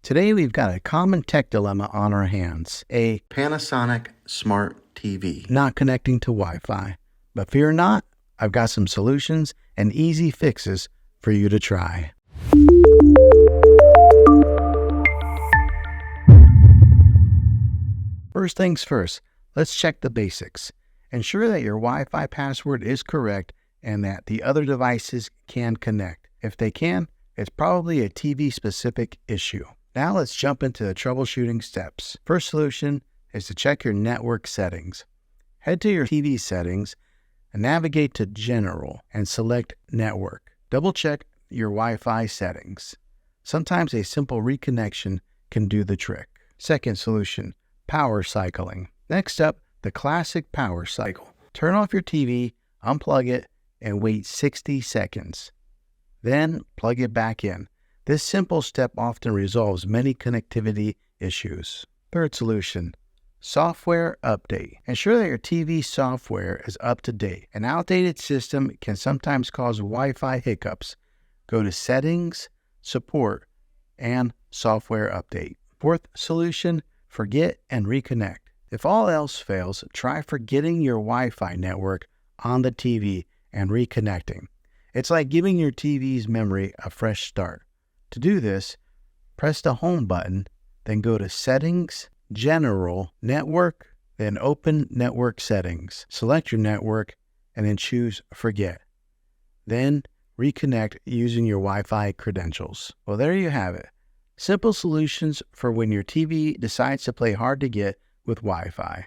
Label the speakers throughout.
Speaker 1: Today we've got a common tech dilemma on our hands. A Panasonic Smart TV not connecting to Wi-Fi. But fear not, I've got some solutions and easy fixes for you to try. First things first, let's check the basics. Ensure that your Wi-Fi password is correct and that the other devices can connect. If they can, it's probably a TV-specific issue. Now let's jump into the troubleshooting steps. First solution is to check your network settings. Head to your TV settings and navigate to General and select Network. Double-check your Wi-Fi settings. Sometimes a simple reconnection can do the trick. Second solution, power cycling. Next up, the classic power cycle. Turn off your TV, unplug it, and wait 60 seconds. Then plug it back in. This simple step often resolves many connectivity issues. Third solution, software update. Ensure that your TV software is up to date. An outdated system can sometimes cause Wi-Fi hiccups. Go to Settings, Support, and Software Update. Fourth solution, forget and reconnect. If all else fails, try forgetting your Wi-Fi network on the TV and reconnecting. It's like giving your TV's memory a fresh start. To do this, press the Home button, then go to Settings, General, Network, then open Network Settings. Select your network and then choose Forget. Then reconnect using your Wi-Fi credentials. Well, there you have it. Simple solutions for when your TV decides to play hard to get with Wi-Fi.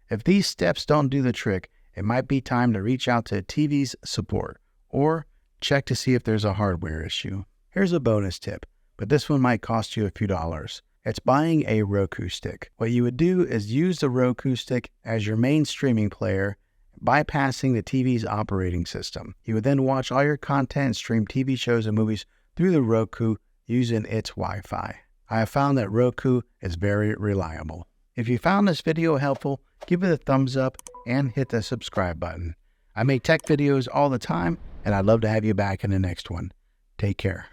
Speaker 1: If these steps don't do the trick, it might be time to reach out to TV's support or check to see if there's a hardware issue. Here's a bonus tip, but this one might cost you a few dollars. It's buying a Roku stick. What you would do is use the Roku stick as your main streaming player, bypassing the TV's operating system. You would then watch all your content and stream TV shows and movies through the Roku using its Wi-Fi. I have found that Roku is very reliable. If you found this video helpful, give it a thumbs up and hit the subscribe button. I make tech videos all the time, and I'd love to have you back in the next one. Take care.